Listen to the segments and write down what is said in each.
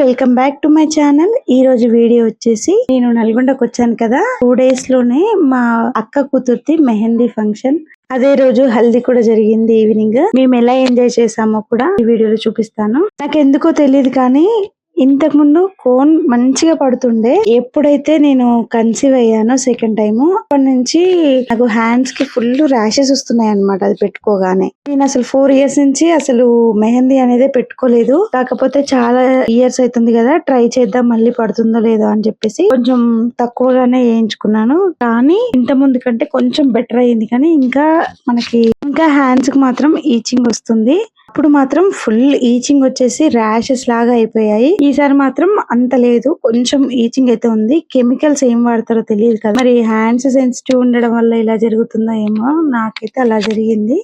Welcome back to my channel. ఈ రోజు video వచ్చేసి నేను నల్గొండకు వచ్చాను కదా, 2 days లోనే మా అక్క కూతుర్తి మెహందీ ఫంక్షన్. అదే రోజు హల్దీ కూడా జరిగింది. ఈవినింగ్ మేము ఎలా ఎంజాయ్ చేసామో కూడా ఈ వీడియోలో చూపిస్తాను. నాకు ఎందుకో తెలియదు కానీ ఇంతకు ముందు కోన్ మంచిగా పడుతుండే. ఎప్పుడైతే నేను కన్సీవ్ అయ్యానో సెకండ్ టైం, అప్పటి నుంచి నాకు హ్యాండ్స్ కి ఫుల్ ర్యాషెస్ వస్తున్నాయి అన్నమాట. అది పెట్టుకోగానే నేను అసలు 4 years నుంచి అసలు మెహందీ అనేది పెట్టుకోలేదు. కాకపోతే చాలా ఇయర్స్ అవుతుంది కదా, ట్రై చేద్దాం మళ్ళీ పడుతుందో లేదో అని చెప్పేసి కొంచెం తక్కువగానే వేయించుకున్నాను. కానీ ఇంత ముందు కంటే కొంచెం బెటర్ అయింది. కానీ ఇంకా హ్యాండ్స్ కి మాత్రం ఈచింగ్ వస్తుంది. అప్పుడు మాత్రం ఫుల్ ఈచింగ్ వచ్చేసి ర్యాషెస్ లాగా అయిపోయాయి. ఈసారి మాత్రం అంత లేదు, కొంచెం ఈచింగ్ అయితే ఉంది. కెమికల్స్ ఏం వాడతారో తెలియదు కదా, మరి హ్యాండ్స్ సెన్సిటివ్ ఉండడం వల్ల ఇలా జరుగుతుందో ఏమో. నాకైతే అలా జరిగింది.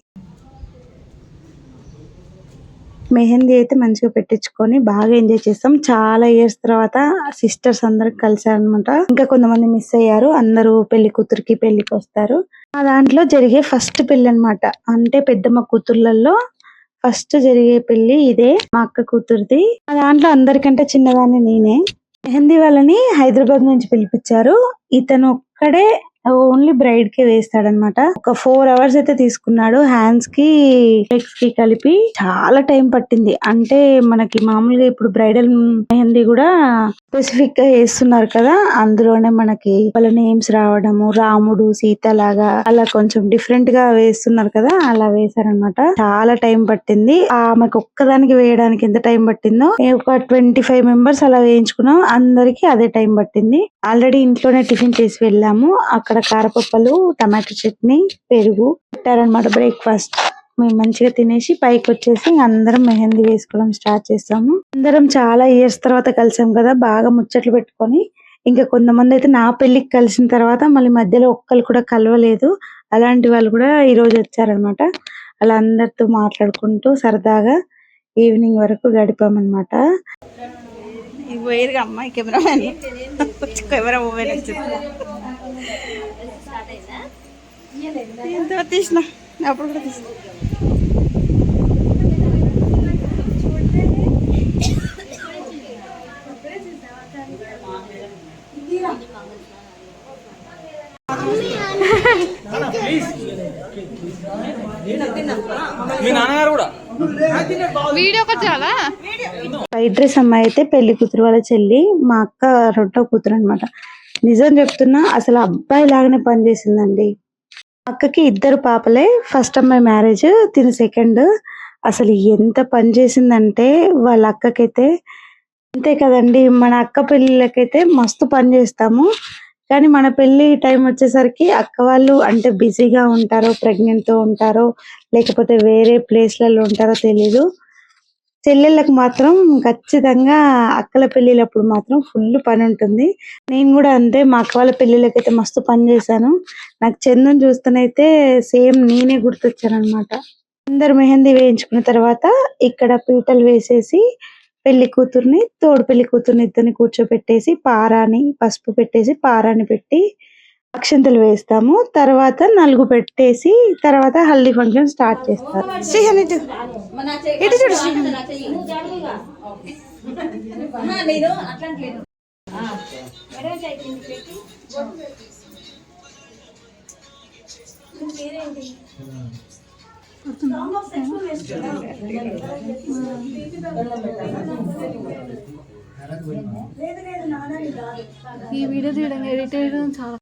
మెహందీ అయితే మంచిగా పెట్టించుకొని బాగా ఎంజాయ్ చేస్తాం. చాలా ఇయర్స్ తర్వాత సిస్టర్స్ అందరు కలిసారనమాట. ఇంకా కొంతమంది మిస్ అయ్యారు. అందరూ పెళ్లి కూతురికి పెళ్లికి వస్తారు. ఆ దాంట్లో జరిగే ఫస్ట్ పెళ్లి అనమాట. అంటే పెద్దమ్మ కూతుర్లలో ఫస్ట్ జరిగే పెళ్లి ఇదే, మా అక్క కూతురిది. ఆ దాంట్లో అందరికంటే చిన్నదాన్ని నేనే. మెహందీ వాళ్ళని హైదరాబాద్ నుంచి పిలిపించారు. ఇతను ఒక్కడే ఓన్లీ బ్రైడ్ కి వేస్తాడనమాట. ఒక 4 hours అయితే తీసుకున్నాడు. హ్యాండ్స్ కి లెగ్స్ కి కలిపి చాలా టైం పట్టింది. అంటే మనకి మామూలుగా ఇప్పుడు బ్రైడల్ మెహందీ కూడా స్పెసిఫిక్ గా వేస్తున్నారు కదా, అందులోనే మనకి వాళ్ళ నేమ్స్ రావడము, రాముడు సీత లాగా అలా కొంచెం డిఫరెంట్ గా వేస్తున్నారు కదా, అలా వేశారనమాట. చాలా టైం పట్టింది. ఆమెకు ఒక్కదానికి వేయడానికి ఎంత టైం పట్టిందో, ఒక 25 members అలా వేయించుకున్నాం. అందరికి అదే టైం పట్టింది. ఆల్రెడీ ఇంట్లోనే టిఫిన్ చేసి వెళ్ళాము. అక్కడ కారపప్పలు, టమాటో చట్నీ, పెరుగు పెట్టారనమాట బ్రేక్ఫాస్ట్. మేము మంచిగా తినేసి పైకి వచ్చేసి అందరం మెహందీ వేసుకోవడం స్టార్ట్ చేస్తాము. అందరం చాలా ఇయర్స్ తర్వాత కలిసాం కదా, బాగా ముచ్చట్లు పెట్టుకొని. ఇంకా కొంతమంది అయితే నా పెళ్లికి కలిసిన తర్వాత మళ్ళీ మధ్యలో ఒక్కరు కూడా కలవలేదు. అలాంటి వాళ్ళు కూడా ఈ రోజు వచ్చారనమాట. అలా అందరితో మాట్లాడుకుంటూ సరదాగా ఈవినింగ్ వరకు గడిపామన్నమాట. అమ్మాయి కెమెరా మొబైల్ తీసిన అప్పుడు కూడా తీసిన. ఫ్రైడ్ రైస్ అమ్మాయి అయితే పెళ్లి కూతురు వాళ్ళ చెల్లి, మా అక్క రెండో కూతురు అనమాట. నిజం చెప్తున్నా, అసలు అబ్బాయి లాగానే పనిచేసిందండి. అక్కకి 2 పాపలే. ఫస్ట్ అమ్మాయి మ్యారేజ్, తిని సెకండ్. అసలు ఎంత పని చేసిందంటే వాళ్ళ అక్కకైతే. అంతే కదండి, మన అక్క పెళ్ళిళ్ళకైతే మస్తు పని చేస్తాము. కానీ మన పెళ్లి టైం వచ్చేసరికి అక్క వాళ్ళు అంటే బిజీగా ఉంటారో, ప్రెగ్నెంట్ తో ఉంటారో, లేకపోతే వేరే ప్లేస్లలో ఉంటారో తెలీదు. చెల్లెళ్ళకి మాత్రం ఖచ్చితంగా అక్కల పెళ్లిళ్ళప్పుడు మాత్రం ఫుల్ పని ఉంటుంది. నేను కూడా అంతే, మా అక్క వాళ్ళ పెళ్లిళ్ళకైతే మస్తు పని చేశాను. నాకు చందుని చూస్తేనైతే సేమ్ నేనే గుర్తొచ్చాను అనమాట. అందరు మెహందీ వేయించుకున్న తర్వాత ఇక్కడ పీటలు వేసేసి పెళ్లి కూతుర్ని, తోడు పెళ్లి కూతుర్ని ఇద్దరిని కూర్చోబెట్టేసి పారాని పసుపు పెట్టేసి పారాని పెట్టి అక్షంతలు వేస్తాము. తర్వాత నలుగు పెట్టేసి తర్వాత హల్దీ ఫంక్షన్ స్టార్ట్ చేస్తారు. ఈ వీడియో తీయడం ఎడిట్ చేయడం చాలా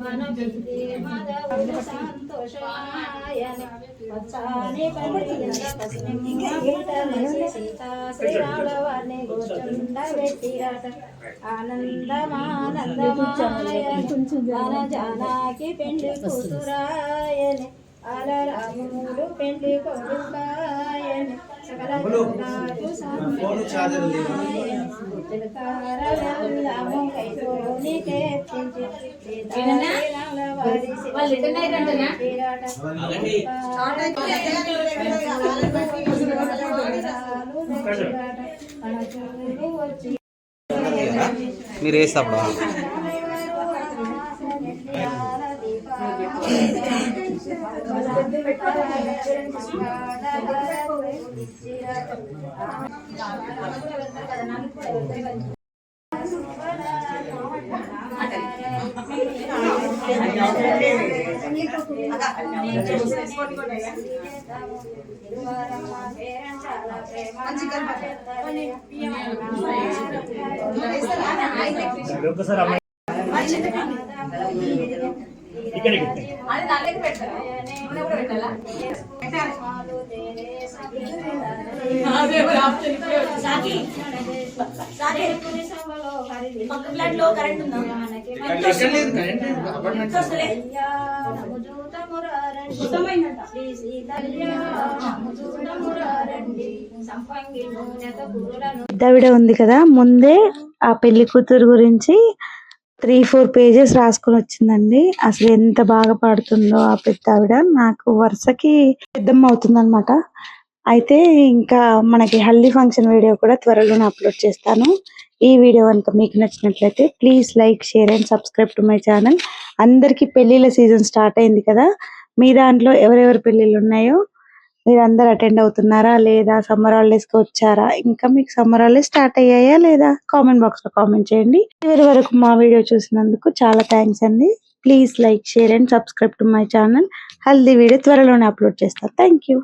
మన పిల్లి మాధవుడు సంతోషమాయని వచ్చాని పండిన పసినిమ్మ బిడ్డలసి సీతా శ్రీరాములవారిని కూర్చుండ పెట్టిరట ఆనందమానందమాయని మన జానాకి పెళ్లి కూతురాయని అలరాముడు పెళ్లి కొడుకాయని సకల జనాలకు సంతానమాయని కైకోని కేతించి సీతారాములవారి వచ్చి మీరు వేస్తాప్పుడు దవిడ ఉంది కదా, ముందే ఆ పెళ్లి కూతురు గురించి 3-4 పేజెస్ రాసుకొని వచ్చిందండి. అసలు ఎంత బాగా పాడుతుందో ఆ పెద్ద ఆవిడ. నాకు వరుసకి పెద్దమ్మ అవుతుంది అనమాట. అయితే ఇంకా మనకి హల్దీ ఫంక్షన్ వీడియో కూడా త్వరలోనే అప్లోడ్ చేస్తాను. ఈ వీడియో కనుక మీకు నచ్చినట్లయితే please like, share and subscribe to my channel. అందరికి పెళ్లిళ్ళ సీజన్ స్టార్ట్ అయింది కదా, మీ దాంట్లో ఎవరెవరి పెళ్లిళ్ళు ఉన్నాయో మీరందరూ అటెండ్ అవుతున్నారా లేదా, సమ్మర్ హాలిడేస్ కి వచ్చారా, ఇంకా మీకు సమ్మర్ హాలిడేస్ స్టార్ట్ అయ్యాయా లేదా, కామెంట్ బాక్స్ లో కామెంట్ చేయండి. చివరి వరకు మా వీడియో చూసినందుకు చాలా థ్యాంక్స్ అండి. Please like, share and subscribe to my channel. Haldi video త్వరలోనే అప్లోడ్ చేస్తాను. Thank you.